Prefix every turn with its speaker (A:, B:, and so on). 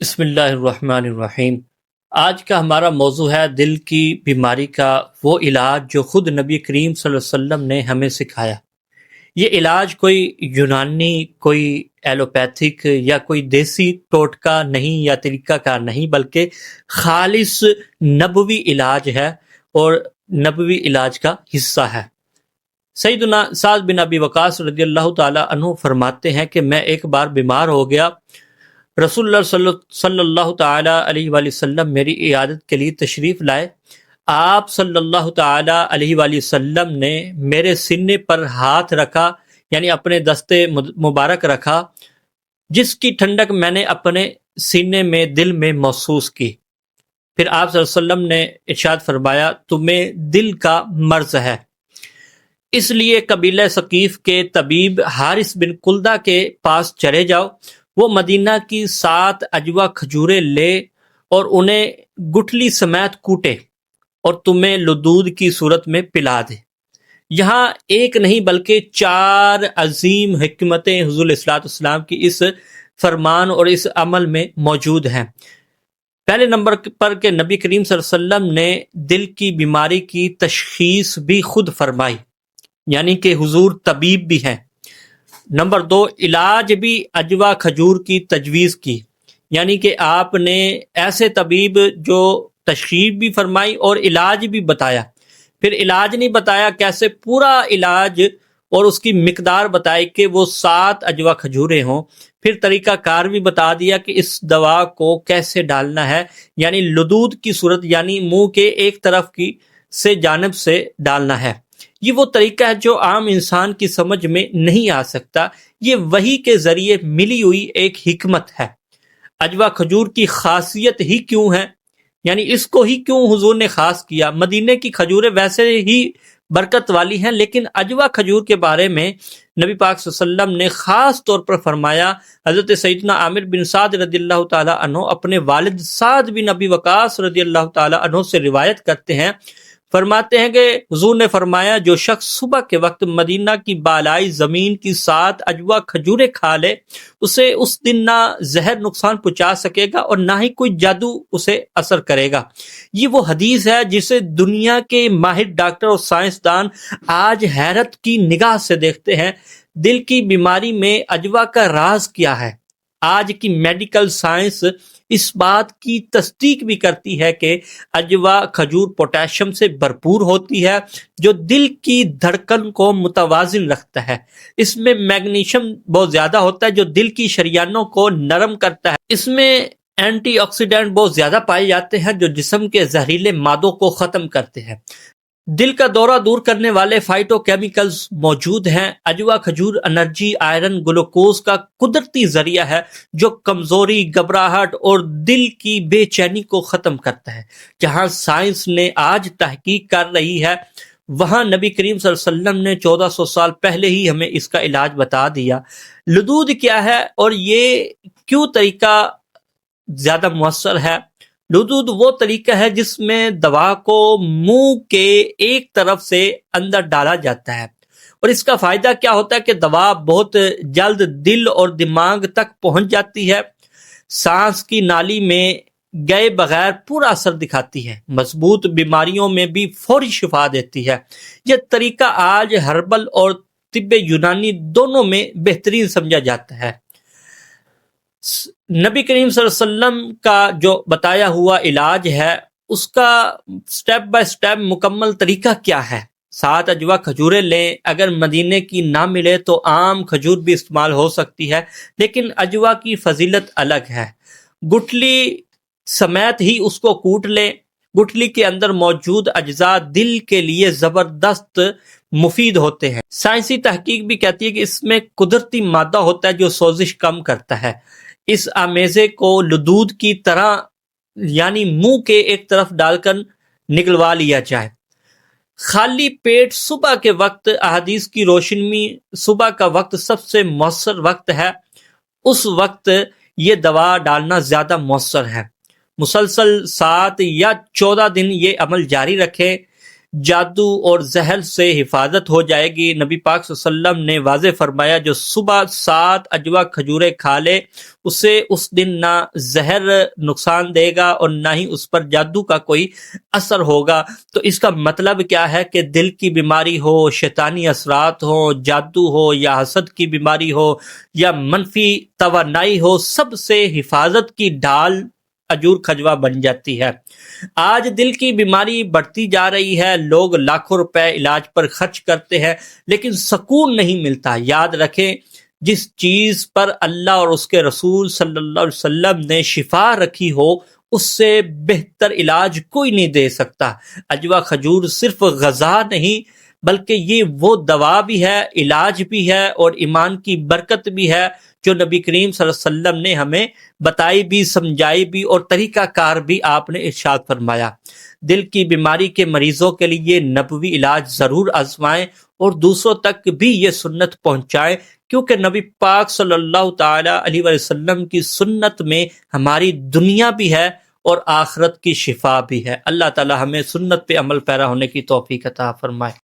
A: بسم اللہ الرحمن الرحیم۔ آج کا ہمارا موضوع ہے دل کی بیماری کا وہ علاج جو خود نبی کریم صلی اللہ علیہ وسلم نے ہمیں سکھایا۔ یہ علاج کوئی یونانی، کوئی ایلوپیتھک یا کوئی دیسی ٹوٹکا نہیں یا طریقہ کار نہیں، بلکہ خالص نبوی علاج ہے اور نبوی علاج کا حصہ ہے۔ سیدنا سعد بن ابی وقاص رضی اللہ تعالی عنہ فرماتے ہیں کہ میں ایک بار بیمار ہو گیا، رسول اللہ صلی اللہ تعالی علیہ وآلہ وسلم میری عیادت کے لیے تشریف لائے۔ آپ صلی اللہ تعالی علیہ وآلہ وسلم نے میرے سینے پر ہاتھ رکھا، یعنی اپنے دستے مبارک رکھا، جس کی ٹھنڈک میں نے اپنے سینے میں دل میں محسوس کی۔ پھر آپ صلی اللہ علیہ وسلم نے ارشاد فرمایا، تمہیں دل کا مرض ہے، اس لیے قبیلہ ثقیف کے طبیب حارث بن کلدہ کے پاس چلے جاؤ، وہ مدینہ کی 7 اجوا کھجوریں لے اور انہیں گٹھلی سمیت کوٹے اور تمہیں لدود کی صورت میں پلا دے۔ یہاں ایک نہیں بلکہ 4 عظیم حکمتیں حضور علیہ الصلوۃ والسلام کی اس فرمان اور اس عمل میں موجود ہیں۔ پہلے نمبر پر کہ نبی کریم صلی اللہ علیہ وسلم نے دل کی بیماری کی تشخیص بھی خود فرمائی، یعنی کہ حضور طبیب بھی ہیں۔ نمبر 2، علاج بھی اجوا کھجور کی تجویز کی، یعنی کہ آپ نے ایسے طبیب جو تشخیص بھی فرمائی اور علاج بھی بتایا۔ پھر علاج نہیں بتایا کیسے، پورا علاج اور اس کی مقدار بتائی کہ وہ 7 اجوا کھجوریں ہوں۔ پھر طریقہ کار بھی بتا دیا کہ اس دوا کو کیسے ڈالنا ہے، یعنی لدود کی صورت، یعنی منہ کے ایک طرف کی سے جانب سے ڈالنا ہے۔ یہ وہ طریقہ ہے جو عام انسان کی سمجھ میں نہیں آ سکتا، یہ وحی کے ذریعے ملی ہوئی ایک حکمت ہے۔ اجوا کھجور کی خاصیت ہی کیوں ہے، یعنی اس کو ہی کیوں حضور نے خاص کیا؟ مدینے کی کھجوریں ویسے ہی برکت والی ہیں، لیکن اجوا کھجور کے بارے میں نبی پاک صلی اللہ علیہ وسلم نے خاص طور پر فرمایا۔ حضرت سیدنا عامر بن سعد رضی اللہ تعالی عنہ اپنے والد سعد بن ابی وقاص رضی اللہ تعالی عنہ سے روایت کرتے ہیں، فرماتے ہیں کہ حضور نے فرمایا، جو شخص صبح کے وقت مدینہ کی بالائی زمین کی 7 اجوا کھجوریں کھا لے، اسے اس دن نہ زہر نقصان پہنچا سکے گا اور نہ ہی کوئی جادو اسے اثر کرے گا۔ یہ وہ حدیث ہے جسے دنیا کے ماہر ڈاکٹر اور سائنسدان آج حیرت کی نگاہ سے دیکھتے ہیں۔ دل کی بیماری میں اجوا کا راز کیا ہے؟ آج کی میڈیکل سائنس اس بات کی تصدیق بھی کرتی ہے کہ اجوا کھجور پوٹاشیم سے بھرپور ہوتی ہے، جو دل کی دھڑکن کو متوازن رکھتا ہے۔ اس میں میگنیشیم بہت زیادہ ہوتا ہے جو دل کی شریانوں کو نرم کرتا ہے۔ اس میں اینٹی آکسیڈنٹ بہت زیادہ پائے جاتے ہیں جو جسم کے زہریلے مادوں کو ختم کرتے ہیں۔ دل کا دورہ دور کرنے والے فائٹو کیمیکلز موجود ہیں۔ اجوا کھجور انرجی، آئرن، گلوکوز کا قدرتی ذریعہ ہے جو کمزوری، گھبراہٹ اور دل کی بے چینی کو ختم کرتا ہے۔ جہاں سائنس نے آج تحقیق کر رہی ہے، وہاں نبی کریم صلی اللہ علیہ وسلم نے 1400 سال پہلے ہی ہمیں اس کا علاج بتا دیا۔ لدود کیا ہے اور یہ کیوں طریقہ زیادہ مؤثر ہے؟ لدود وہ طریقہ ہے جس میں دوا کو منہ کے ایک طرف سے اندر ڈالا جاتا ہے، اور اس کا فائدہ کیا ہوتا ہے کہ دوا بہت جلد دل اور دماغ تک پہنچ جاتی ہے، سانس کی نالی میں گئے بغیر پورا اثر دکھاتی ہے، مضبوط بیماریوں میں بھی فوری شفا دیتی ہے۔ یہ طریقہ آج ہربل اور طب یونانی دونوں میں بہترین سمجھا جاتا ہے۔ نبی کریم صلی اللہ علیہ وسلم کا جو بتایا ہوا علاج ہے، اس کا سٹیپ بائی سٹیپ مکمل طریقہ کیا ہے؟ 7 اجوا کھجوریں لیں، اگر مدینے کی نہ ملے تو عام کھجور بھی استعمال ہو سکتی ہے، لیکن اجوا کی فضیلت الگ ہے۔ گٹھلی سمیت ہی اس کو کوٹ لیں۔ گٹھلی کے اندر موجود اجزاء دل کے لیے زبردست مفید ہوتے ہیں۔ سائنسی تحقیق بھی کہتی ہے کہ اس میں قدرتی مادہ ہوتا ہے جو سوزش کم کرتا ہے۔ اس آمیزے کو لدود کی طرح یعنی منہ کے ایک طرف ڈال کر نگلوا لیا جائے۔ خالی پیٹ صبح کے وقت، احادیث کی روشنی میں صبح کا وقت سب سے مؤثر وقت ہے، اس وقت یہ دوا ڈالنا زیادہ مؤثر ہے۔ مسلسل 7 یا 14 دن یہ عمل جاری رکھیں۔ جادو اور زہر سے حفاظت ہو جائے گی۔ نبی پاک صلی اللہ علیہ وسلم نے واضح فرمایا جو صبح 7 اجوا کھجوریں کھا لے اسے اس دن نہ زہر نقصان دے گا اور نہ ہی اس پر جادو کا کوئی اثر ہوگا۔ تو اس کا مطلب کیا ہے کہ دل کی بیماری ہو، شیطانی اثرات ہو، جادو ہو یا حسد کی بیماری ہو یا منفی توانائی ہو، سب سے حفاظت کی ڈھال کھجور کھجوا بن جاتی ہے۔ آج دل کی بیماری بڑھتی جا رہی ہے، لوگ لاکھوں روپے علاج پر خرچ کرتے ہیں لیکن سکون نہیں ملتا۔ یاد رکھیں جس چیز پر اللہ اور اس کے رسول صلی اللہ علیہ وسلم نے شفا رکھی ہو اس سے بہتر علاج کوئی نہیں دے سکتا۔ اجوا کھجور صرف غذا نہیں بلکہ یہ وہ دوا بھی ہے، علاج بھی ہے اور ایمان کی برکت بھی ہے جو نبی کریم صلی اللہ علیہ وسلم نے ہمیں بتائی بھی، سمجھائی بھی اور طریقہ کار بھی آپ نے ارشاد فرمایا۔ دل کی بیماری کے مریضوں کے لیے نبوی علاج ضرور آزمائیں اور دوسروں تک بھی یہ سنت پہنچائیں، کیونکہ نبی پاک صلی اللہ تعالی علیہ وسلم کی سنت میں ہماری دنیا بھی ہے اور آخرت کی شفا بھی ہے۔ اللہ تعالی ہمیں سنت پہ عمل پیرا ہونے کی توفیق عطا فرمائے۔